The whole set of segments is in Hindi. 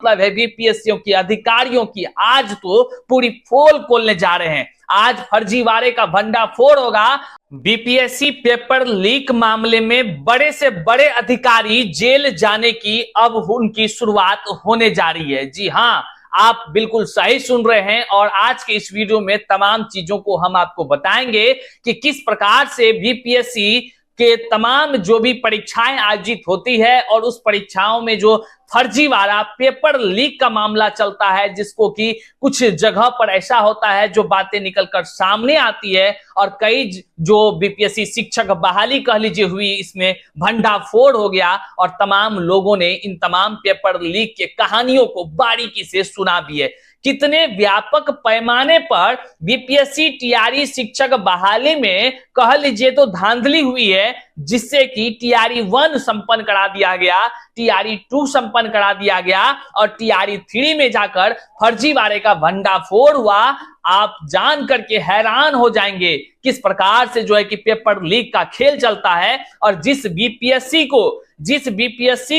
मतलब है बीपीएससी की अधिकारियों की आज तो पूरी पोल खोलने जा रहे हैं। आज फर्जीवाड़े का भंडाफोड़ होगा। बीपीएससी पेपर लीक मामले में बड़े से बड़े अधिकारी जेल जाने की अब उनकी शुरुआत होने जा रही है। जी हां, आप बिल्कुल सही सुन रहे हैं और आज के इस वीडियो में तमाम चीजों को हम आपको बताएंगे कि किस प्रकार से बीपीएससी के तमाम जो भी परीक्षाएं आयोजित होती है और उस परीक्षाओं में जो फर्जीवाड़ा पेपर लीक का मामला चलता है, जिसको कि कुछ जगह पर ऐसा होता है जो बातें निकलकर सामने आती है और कई जो बीपीएससी शिक्षक बहाली कह लीजिए हुई, इसमें भंडाफोड़ हो गया और तमाम लोगों ने इन तमाम पेपर लीक के कहानियों को बारीकी से सुना भी है। कितने व्यापक पैमाने पर बीपीएससी टीआरई शिक्षक बहाली में कह लीजिए तो धांधली हुई है, जिससे कि टीआरई 1 संपन्न करा दिया गया, टीआरई 2 संपन्न करा दिया गया और टीआरई 3 में जाकर फर्जीवाड़े का भंडाफोड़ हुआ। आप जान करके हैरान हो जाएंगे किस प्रकार से जो है कि पेपर लीक का खेल चलता है और जिस बीपीएससी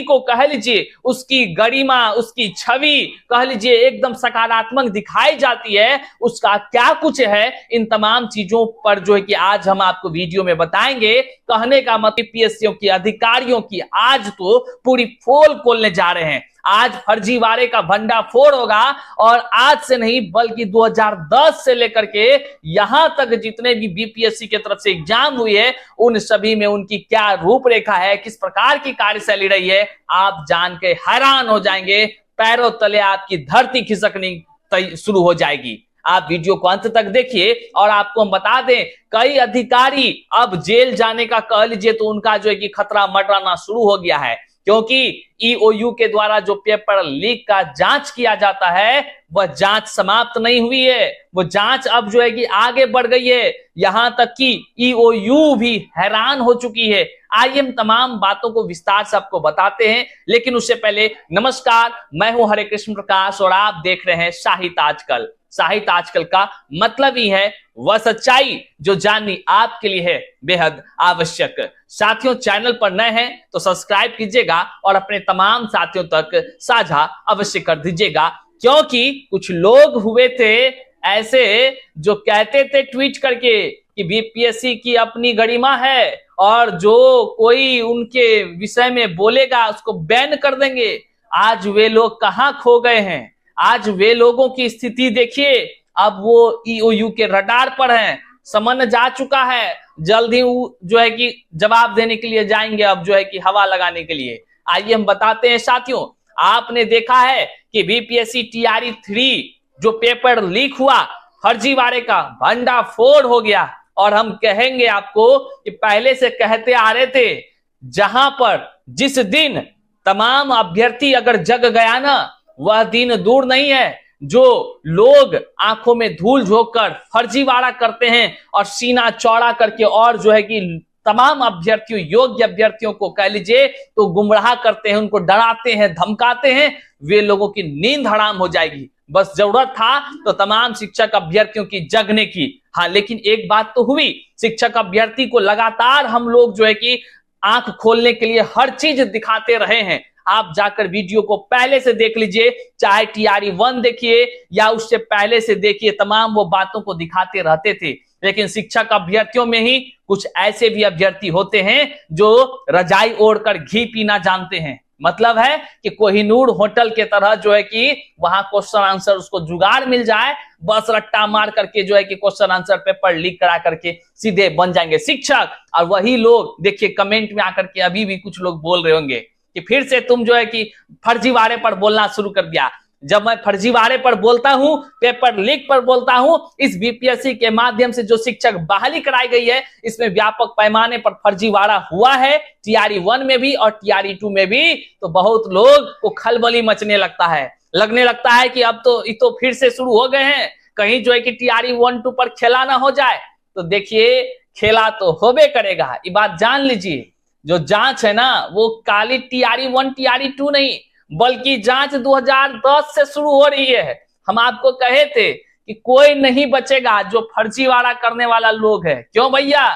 को कह लीजिए उसकी गरिमा, उसकी छवि कह लीजिए एकदम सकारात्मक दिखाई जाती है, उसका क्या कुछ है, इन तमाम चीजों पर जो है कि आज हम आपको वीडियो में बताएंगे। कहने का मतलब बीपीएससी की अधिकारियों की आज तो पूरी पोल खोलने जा रहे हैं। आज फर्जीवाड़े का भंडाफोड़ होगा और आज से नहीं बल्कि 2010 से लेकर के यहां तक जितने भी बीपीएससी की तरफ से एग्जाम हुई है, उन सभी में उनकी क्या रूपरेखा है, किस प्रकार की कार्यशैली रही है, आप जान के हैरान हो जाएंगे। पैरों तले आपकी धरती खिसकनी शुरू हो जाएगी। आप वीडियो को अंत तक देखिए और आपको हम बता दें, कई अधिकारी अब जेल जाने का कह लीजिए तो उनका जो है कि खतरा मंडराना शुरू हो गया है, क्योंकि ईओयू के द्वारा जो पेपर लीक का जांच किया जाता है वह जांच समाप्त नहीं हुई है। वो जांच अब जो है कि आगे बढ़ गई है, यहां तक कि ईओयू भी हैरान हो चुकी है। आइए हम तमाम बातों को विस्तार से आपको बताते हैं, लेकिन उससे पहले नमस्कार, मैं हूं हरे कृष्ण प्रकाश और आप देख रहे हैं साहित्य आजकल। साहित्य आजकल का मतलब ही है वह सच्चाई जो जाननी आपके लिए है बेहद आवश्यक। साथियों, चैनल पर नए हैं तो सब्सक्राइब कीजिएगा और अपने तमाम साथियों तक साझा अवश्य कर दीजिएगा, क्योंकि कुछ लोग हुए थे ऐसे जो कहते थे ट्वीट करके कि बीपीएससी की अपनी गरिमा है और जो कोई उनके विषय में बोलेगा उसको बैन कर देंगे। आज वे लोग कहां खो गए हैं? आज वे लोगों की स्थिति देखिए, अब वो ईओयू के रडार पर हैं, समन जा चुका है, जल्द ही जो है कि जवाब देने के लिए जाएंगे, अब जो है कि हवा लगाने के लिए। आइए हम बताते हैं साथियों, आपने देखा है कि बीपीएससी टीआरई 3 जो पेपर लीक हुआ, फर्जीवाड़े का भंडाफोड़ हो गया और हम कहेंगे आपको कि पहले से कहते आ रहे थे, जहां पर जिस दिन तमाम अभ्यर्थी अगर जग गया ना, वह दिन दूर नहीं है जो लोग आंखों में धूल झोंक कर फर्जीवाड़ा करते हैं और सीना चौड़ा करके और जो है कि तमाम अभ्यर्थियों, योग्य अभ्यर्थियों को कह लीजिए तो गुमराह करते हैं, उनको डराते हैं, धमकाते हैं। वे लोगों की नींद हराम हो जाएगी। बस जरूरत था तो तमाम शिक्षक अभ्यर्थियों की जगने की। हाँ, लेकिन एक बात तो हुई, शिक्षक अभ्यर्थी को लगातार हम लोग जो है कि आंख खोलने के लिए हर चीज दिखाते रहे हैं। आप जाकर वीडियो को पहले से देख लीजिए, चाहे टीआरई 1 देखिए या उससे पहले से देखिए, तमाम वो बातों को दिखाते रहते थे। लेकिन शिक्षक अभ्यर्थियों में ही कुछ ऐसे भी अभ्यर्थी होते हैं जो रजाई ओढ़कर घी पीना जानते हैं। मतलब है कि कोहिनूर होटल के तरह जो है कि वहां क्वेश्चन आंसर उसको जुगाड़ मिल जाए, बस रट्टा मार करके जो है कि क्वेश्चन आंसर पेपर लीक करा करके सीधे बन जाएंगे शिक्षक। और वही लोग देखिए कमेंट में आकर के अभी भी कुछ लोग बोल रहे होंगे कि फिर से तुम जो है कि फर्जीवाड़े पर बोलना शुरू कर दिया। जब मैं फर्जीवाड़े पर बोलता हूं, पेपर लीक पर बोलता हूं, इस बीपीएससी के माध्यम से जो शिक्षक बहाली कराई गई है, इसमें व्यापक पैमाने पर फर्जीवाड़ा हुआ है, टीआरई 1 में भी और टीआरई 2 में भी। तो बहुत लोग को खलबली मचने लगता है, लगने लगता है कि अब तो ये तो फिर से शुरू हो गए हैं, कहीं जो है कि टीआरई 1-2 पर खेला ना हो जाए। तो देखिए, खेला तो होबे करेगा, ये बात जान लीजिए। जो जांच है ना, वो काली टीआरई 1 टीआरई 2 नहीं, बल्कि जांच 2010 से शुरू हो रही है। हम आपको कहे थे कि कोई नहीं बचेगा जो फर्जीवाड़ा करने वाला लोग है। क्यों भैया?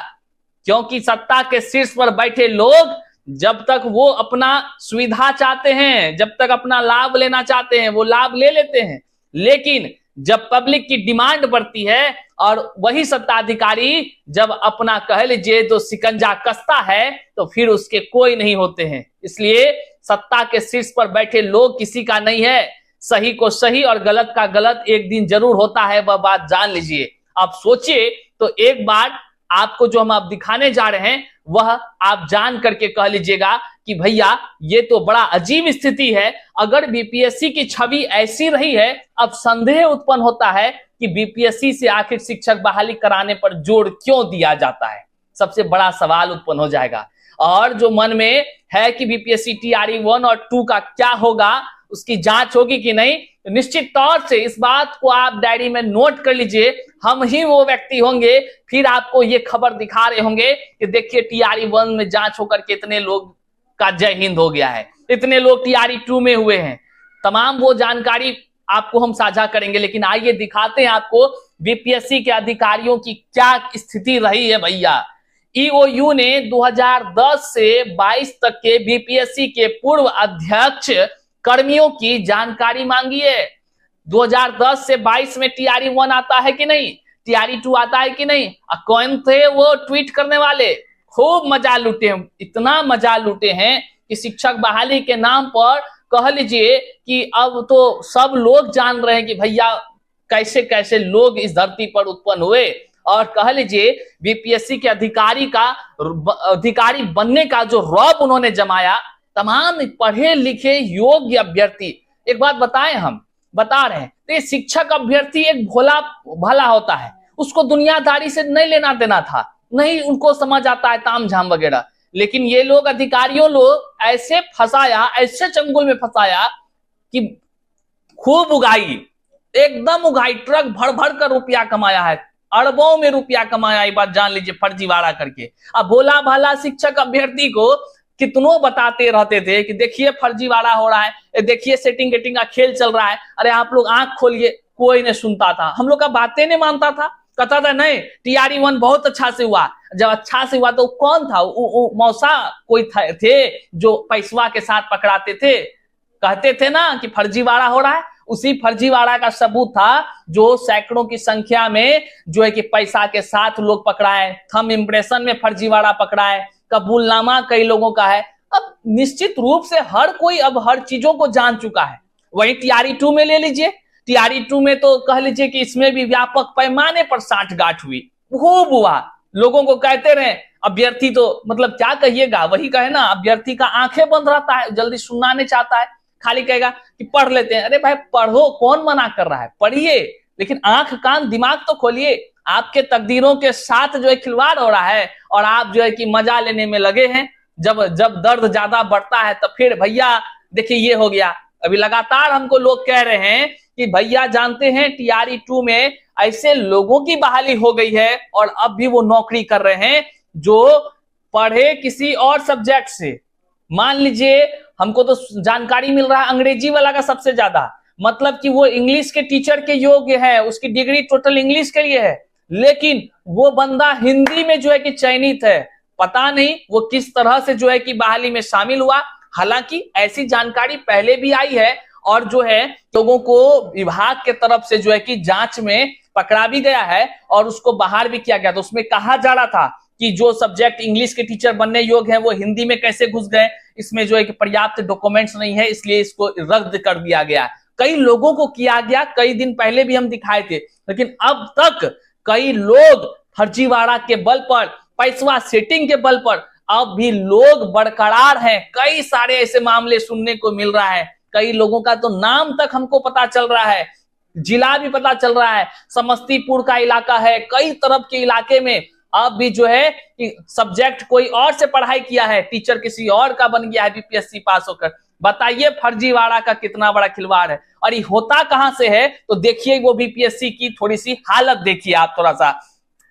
क्योंकि सत्ता के शीर्ष पर बैठे लोग जब तक वो अपना सुविधा चाहते हैं, जब तक अपना लाभ लेना चाहते हैं, वो लाभ ले लेते हैं। लेकिन जब पब्लिक की डिमांड बढ़ती है और वही सत्ताधिकारी जब अपना कह लीजिए तो शिकंजा कसता है, तो फिर उसके कोई नहीं होते हैं। इसलिए सत्ता के शीर्ष पर बैठे लोग किसी का नहीं है। सही को सही और गलत का गलत एक दिन जरूर होता है, वह बात जान लीजिए। आप सोचिए तो एक बार आपको जो हम आप दिखाने जा रहे हैं वह आप जान करके कह लीजिएगा कि भैया ये तो बड़ा अजीब स्थिति है। अगर बीपीएससी की छवि ऐसी रही है, अब संदेह उत्पन्न होता है कि बीपीएससी से आखिर शिक्षक बहाली कराने पर जोर क्यों दिया जाता है। सबसे बड़ा सवाल उत्पन्न हो जाएगा। और जो मन में है कि बीपीएससी टीआरई 1 और 2 का क्या होगा, उसकी जांच होगी कि नहीं, तो निश्चित तौर से इस बात को आप डायरी में नोट कर लीजिए। हम ही वो व्यक्ति होंगे फिर आपको ये खबर दिखा रहे होंगे कि देखिए टीआरई 1 में जांच होकर के इतने लोग का जय हिंद हो गया है, इतने लोग टीआरई 2 में हुए हैं। तमाम वो जानकारी आपको हम साझा करेंगे। लेकिन आइए दिखाते हैं आपको बीपीएससी के अधिकारियों की क्या स्थिति रही है। भैया ईओयू ने 2010 से 22 तक के बीपीएससी के पूर्व अध्यक्ष कर्मियों की जानकारी मांगी है। 2010 से 22 में टीआरई 1 आता है कि नहीं, टीआरई 2 आता है कि नहीं। कौन थे वो ट्वीट करने वाले? खूब मजा लूटे हैं, इतना मजा लूटे हैं कि शिक्षक बहाली के नाम पर कह लीजिए कि अब तो सब लोग जान रहे हैं कि भैया कैसे कैसे लोग इस धरती पर उत्पन्न हुए। और कह लीजिए बीपीएससी के अधिकारी बनने का जो रौब उन्होंने जमाया, तमाम पढ़े लिखे योग्य अभ्यर्थी। एक बात बताएं, हम बता रहे हैं तो ये शिक्षक अभ्यर्थी एक भोला भला होता है, उसको दुनियादारी से नहीं लेना देना था, नहीं उनको समझ आता है ताम झाम वगैरह। लेकिन ये लोग अधिकारियों लोग ऐसे फंसाया, ऐसे चंगुल में फंसाया कि खूब उगाई, एकदम उगाई, ट्रक भर भर कर रुपया कमाया है, अरबों में रुपया कमाया। ये बात जान लीजिए फर्जीवाड़ा करके। अब भोला भाला शिक्षक अभ्यर्थी को कितनों बताते रहते थे कि देखिए फर्जीवाड़ा हो रहा है, देखिए सेटिंग गेटिंग का खेल चल रहा है, अरे आप लोग आंख खोलिए। कोई नहीं सुनता था, हम लोग का बातें नहीं मानता था, कहता था नहीं टीआरई 1 बहुत अच्छा से हुआ। जब अच्छा से हुआ तो कौन था? मौसा कोई थे जो पैसवा के साथ पकड़ाते थे, कहते थे ना कि फर्जीवाड़ा हो रहा है। उसी फर्जीवाड़ा का सबूत था जो सैकड़ों की संख्या में जो है कि पैसा के साथ लोग पकड़ाए, थंब इंप्रेशन में फर्जीवाड़ा पकड़ाए, कबूलनामा कई लोगों का है। अब निश्चित रूप से हर कोई अब हर चीजों को जान चुका है। वही टीआरई 2 में ले लीजिए, टीआरई 2 में तो कह लीजिए कि इसमें भी व्यापक पैमाने पर साठगांठ हुई, खूब हुआ। लोगों को कहते रहे अभ्यर्थी तो मतलब क्या कहिएगा, वही कहे ना, अभ्यर्थी का आंखें बंद रहता है, जल्दी सुनना नहीं चाहता है, खाली कहेगा कि पढ़ लेते हैं। अरे भाई पढ़ो, कौन मना कर रहा है, पढ़िए, लेकिन आंख कान दिमाग तो खोलिए। आपके तकदीरों के साथ जो है खिलवाड़ हो रहा है और आप जो है कि मजा लेने में लगे हैं। जब जब दर्द ज्यादा बढ़ता है तो फिर भैया देखिए ये हो गया। अभी लगातार हमको लोग कह रहे हैं कि भैया जानते हैं टीआरई 2 में ऐसे लोगों की बहाली हो गई है और अब भी वो नौकरी कर रहे हैं जो पढ़े किसी और सब्जेक्ट से। मान लीजिए हमको तो जानकारी मिल रहा है अंग्रेजी वाला का सबसे ज्यादा, मतलब कि वो इंग्लिश के टीचर के योग्य है, उसकी डिग्री टोटल इंग्लिश के लिए है, लेकिन वो बंदा हिंदी में जो है कि चयनित है। पता नहीं वो किस तरह से जो है कि बहाली में शामिल हुआ। हालांकि ऐसी जानकारी पहले भी आई है और जो है लोगों को विभाग के तरफ से जो है कि जांच में पकड़ा भी गया है और उसको बाहर भी किया गया। तो उसमें कहा जा रहा था कि जो सब्जेक्ट इंग्लिश के टीचर बनने योग्य है वो हिंदी में कैसे घुस गए, इसमें जो है कि पर्याप्त डॉक्यूमेंट्स नहीं है, इसलिए इसको रद्द कर दिया गया। कई लोगों को किया गया, कई दिन पहले भी हम दिखाए थे, लेकिन अब तक कई लोग फर्जीवाड़ा के बल पर, पैसवा सेटिंग के बल पर अब भी लोग बरकरार हैं। कई सारे ऐसे मामले सुनने को मिल रहा है, कई लोगों का तो नाम तक हमको पता चल रहा है, जिला भी पता चल रहा है, समस्तीपुर का इलाका है, कई तरफ के इलाके में अब भी जो है कि सब्जेक्ट कोई और से पढ़ाई किया है, टीचर किसी और का बन गया है बीपीएससी पास होकर। बताइए फर्जीवाड़ा का कितना बड़ा खिलवाड़ है। और ये होता कहां से है, तो देखिए वो बीपीएससी की थोड़ी सी हालत देखिए आप थोड़ा सा।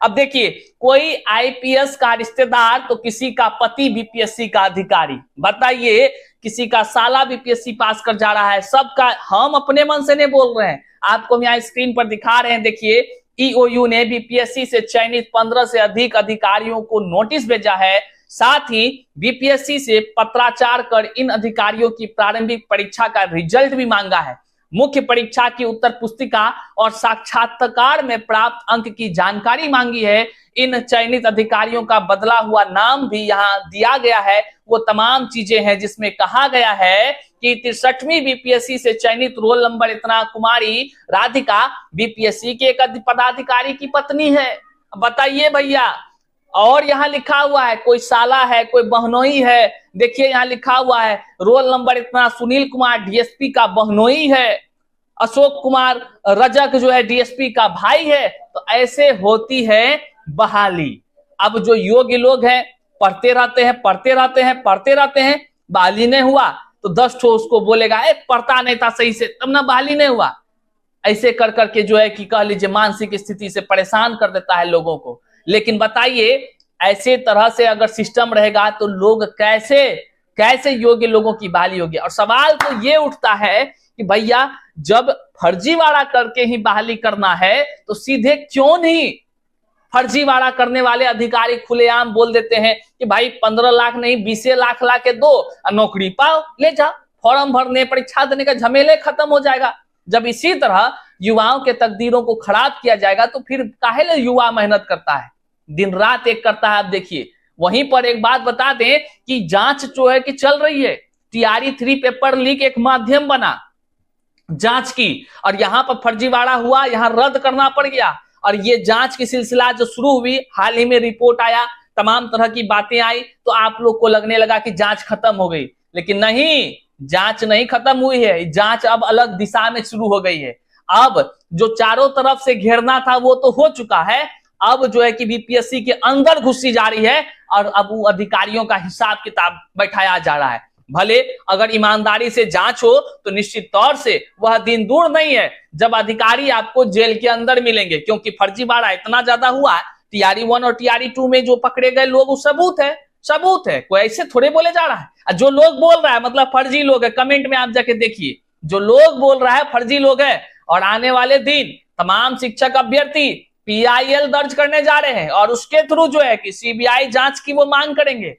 अब देखिए कोई आईपीएस का रिश्तेदार तो किसी का पति बीपीएससी का अधिकारी, बताइए किसी का साला बीपीएससी पास कर जा रहा है। सबका, हम अपने मन से नहीं बोल रहे हैं, आपको हम यहाँ स्क्रीन पर दिखा रहे हैं। देखिए ईओयू ने बीपीएससी से चयनित 15 से अधिक अधिकारियों को नोटिस भेजा है। साथ ही बीपीएससी से पत्राचार कर इन अधिकारियों की प्रारंभिक परीक्षा का रिजल्ट भी मांगा है। मुख्य परीक्षा की उत्तर पुस्तिका और साक्षात्कार में प्राप्त अंक की जानकारी मांगी है। इन चयनित अधिकारियों का बदला हुआ नाम भी यहाँ दिया गया है। वो तमाम चीजें हैं जिसमें कहा गया है कि 63वीं बीपीएससी से चयनित रोल नंबर इतना कुमारी राधिका बीपीएससी के एक पदाधिकारी की पत्नी है। बताइए भैया, और यहाँ लिखा हुआ है कोई साला है, कोई बहनोई है। देखिए यहाँ लिखा हुआ है रोल नंबर इतना सुनील कुमार डीएसपी का बहनोई है, अशोक कुमार रजक जो है डीएसपी का भाई है। तो ऐसे होती है बहाली। अब जो योग्य लोग हैं पढ़ते रहते हैं, बहाली नहीं हुआ तो 10 ठो उसको बोलेगा पढ़ता नहीं था सही से तब ना बहाली नहीं हुआ। ऐसे कर करके जो है कि कह लीजिए मानसिक स्थिति से परेशान कर देता है लोगों को। लेकिन बताइए ऐसे तरह से अगर सिस्टम रहेगा तो लोग कैसे योग्य लोगों की बहाली होगी। और सवाल तो ये उठता है कि भैया जब फर्जीवाड़ा करके ही बहाली करना है तो सीधे क्यों नहीं फर्जीवाड़ा करने वाले अधिकारी खुलेआम बोल देते हैं कि भाई 15 लाख नहीं 20 लाख ला के दो, नौकरी पाओ, ले जा, फॉर्म भरने परीक्षा देने का झमेले खत्म हो जाएगा। जब इसी तरह युवाओं के तकदीरों को खराब किया जाएगा तो फिर काहे लिए युवा मेहनत करता है, दिन रात एक करता है। आप देखिए वहीं पर एक बात बता दें कि जांच जो है कि चल रही है। टीआरई 3 पेपर लीक एक माध्यम बना जांच की और यहां पर फर्जीवाड़ा हुआ, यहां रद्द करना पड़ गया। और ये जांच की सिलसिला जो शुरू हुई, हाल ही में रिपोर्ट आया, तमाम तरह की बातें आई, तो आप लोग को लगने लगा कि जांच खत्म हो गई। लेकिन नहीं, जांच नहीं खत्म हुई है। जांच अब अलग दिशा में शुरू हो गई है। अब जो चारों तरफ से घेरना था वो तो हो चुका है। अब जो है कि बीपीएससी के अंदर घुसी जा रही है और अब वो अधिकारियों का हिसाब किताब बैठाया जा रहा है। भले अगर ईमानदारी से जांच हो तो निश्चित तौर से वह दिन दूर नहीं है जब अधिकारी आपको जेल के अंदर मिलेंगे, क्योंकि फर्जीवाड़ा इतना ज्यादा हुआ। टीआरई 1 और टीआरई 2 में जो पकड़े गए लोग, वो सबूत है, कोई ऐसे थोड़े बोले जा रहा है। जो लोग बोल रहा है मतलब फर्जी लोग है। कमेंट में आप जाके देखिए, जो लोग बोल रहा है फर्जी लोग है। और आने वाले दिन तमाम शिक्षक अभ्यर्थी पीआईएल दर्ज करने जा रहे हैं और उसके थ्रू जो है कि सीबीआई जांच की वो मांग करेंगे।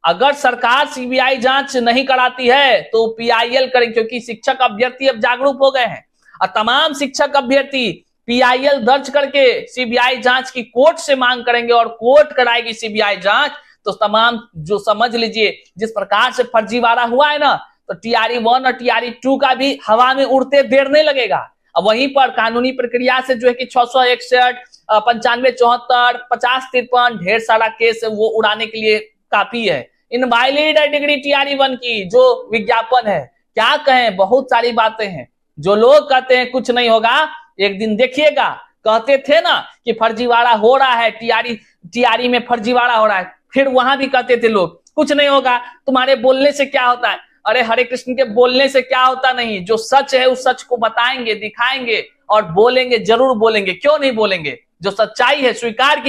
अगर सरकार सीबीआई जांच नहीं कराती है तो पीआईएल करेंगे, क्योंकि शिक्षक अभ्यर्थी अब जागरूक हो गए हैं और तमाम शिक्षक अभ्यर्थी पीआईएल दर्ज करके सीबीआई जांच की कोर्ट से मांग करेंगे और कोर्ट कराएगी सीबीआई जांच। तो तमाम जो समझ लीजिए जिस प्रकार से फर्जीवाड़ा हुआ है ना, तो टीआरई 1 और टीआरई 2 का भी हवा में उड़ते देर नहीं लगेगा। अब वहीं पर कानूनी प्रक्रिया से जो है कि 661, 95, 74, 50, 53 ढेर सारा केस वो उड़ाने के लिए काफी है। इनवालिड है डिग्री टीआरई 1 की जो विज्ञापन है, क्या कहें, बहुत सारी बातें हैं। जो लोग कहते हैं कुछ नहीं होगा, एक दिन देखिएगा। कहते थे ना कि फर्जीवाड़ा हो रहा है, टीआरई में फर्जीवाड़ा हो रहा है, फिर वहां भी कहते थे लोग कुछ नहीं होगा, तुम्हारे बोलने से क्या होता है। अरे हरे कृष्ण के बोलने से क्या होता नहीं, जो सच है उस सच को बताएंगे, दिखाएंगे और बोलेंगे, जरूर बोलेंगे, क्यों नहीं बोलेंगे। जो सच्चाई है स्वीकार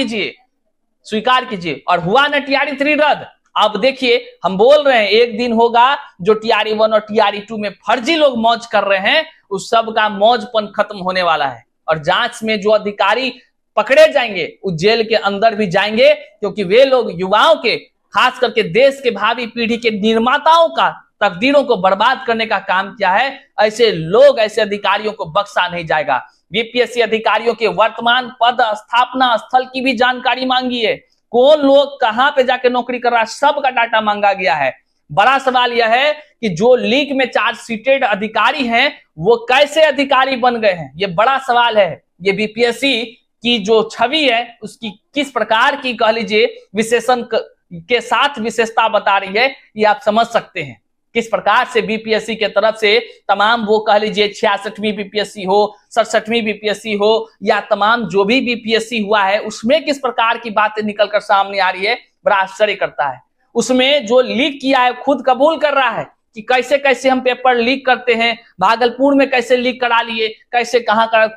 कीजिए। और हुआ ना टीआरई 3 रद्द। अब देखिए हम बोल रहे हैं एक दिन होगा जो टीआरई 1 और टीआरई 2 में फर्जी लोग मौज कर रहे हैं, उस सब का मौजपन खत्म होने वाला है। और जांच में जो अधिकारी पकड़े जाएंगे वो जेल के अंदर भी जाएंगे, क्योंकि वे लोग युवाओं के, खास करके देश के भावी पीढ़ी के निर्माताओं का तकदीरों को बर्बाद करने का काम किया है। ऐसे लोग, ऐसे अधिकारियों को बख्शा नहीं जाएगा। बीपीएससी अधिकारियों के वर्तमान पद स्थापना स्थल की भी जानकारी मांगी है। कौन लोग कहां पे जाके नौकरी कर रहा है, सबका डाटा मांगा गया है। बड़ा सवाल यह है कि जो लीक में चार्जशीटेड अधिकारी हैं वो कैसे अधिकारी बन गए हैं, ये बड़ा सवाल है। ये बीपीएससी की जो छवि है उसकी किस प्रकार की कह लीजिए विशेषण के साथ विशेषता बता रही है, ये आप समझ सकते हैं। किस प्रकार से बीपीएससी के तरफ से तमाम वो कह लीजिए 66वीं बीपीएससी हो, 67वीं बीपीएससी हो या तमाम जो भी बीपीएससी हुआ है उसमें किस प्रकार की बातें निकलकर सामने आ रही है, बड़ा आश्चर्य करता है। उसमें जो लीक किया है खुद कबूल कर रहा है कि कैसे कैसे हम पेपर लीक करते हैं, भागलपुर में कैसे लीक करा लिए, कैसे कहां कर,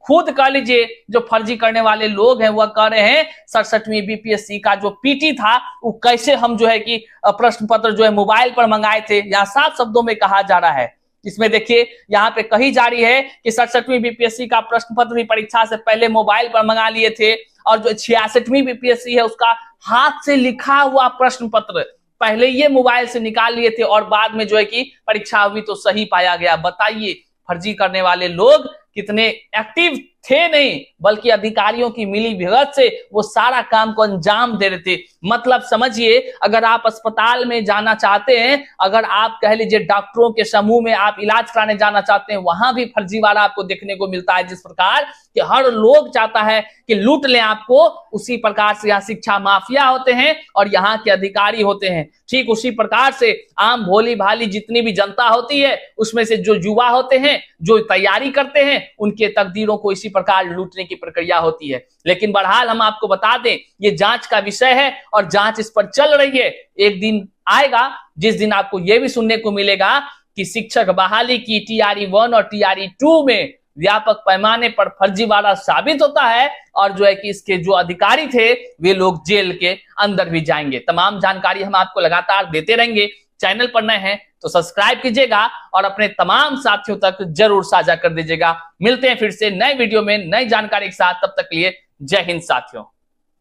खुद कह लीजिए जो फर्जी करने वाले लोग हैं वह कह रहे हैं 67वीं बीपीएससी का जो पीटी था वो कैसे हम जो है कि प्रश्न पत्र जो है मोबाइल पर मंगाए थे, यहाँ साफ शब्दों में कहा जा रहा है। इसमें देखिए यहाँ पे कही जा रही है कि 67वीं बीपीएससी का प्रश्न पत्र भी परीक्षा से पहले मोबाइल पर मंगा लिए थे और जो 66वीं बीपीएससी है उसका हाथ से लिखा हुआ प्रश्न पत्र पहले ये मोबाइल से निकाल लिए थे और बाद में जो है कि परीक्षा हुई तो सही पाया गया। बताइए फर्जी करने वाले लोग कितने एक्टिव थे, नहीं बल्कि अधिकारियों की मिली भगत से वो सारा काम को अंजाम दे रहे थे। मतलब समझिए, अगर आप अस्पताल में जाना चाहते हैं, अगर आप कह लीजिए डॉक्टरों के समूह में आप इलाज कराने जाना चाहते हैं, वहां भी फर्जीवाड़ा आपको देखने को मिलता है। जिस प्रकार कि हर लोग चाहता है कि लूट लें आपको, उसी प्रकार से यहाँ शिक्षा माफिया होते हैं और यहाँ के अधिकारी होते हैं। ठीक उसी प्रकार से आम भोली भाली जितनी भी जनता होती है, उसमें से जो युवा होते हैं, जो तैयारी करते हैं, उनके तकदीरों को इसी प्रकार लूटने की प्रक्रिया होती है। लेकिन बहरहाल हम आपको बता दें, ये जांच का विषय है और जांच इस पर चल रही है। एक दिन आएगा जिस दिन आपको यह भी सुनने को मिलेगा कि शिक्षक बहाली की TRE 1 और TRE 2 में व्यापक पैमाने पर फर्जीवाड़ा साबित होता है और जो है कि इसके जो अधिकारी थे वे लोग जेल के अंदर भी जाएंगे। तमाम जानकारी हम आपको लगातार देते रहेंगे। चैनल पर नए हैं तो सब्सक्राइब कीजिएगा और अपने तमाम साथियों तक जरूर साझा कर दीजिएगा। मिलते हैं फिर से नए वीडियो में नई जानकारी के साथ, तब तक के लिए जय हिंद साथियों।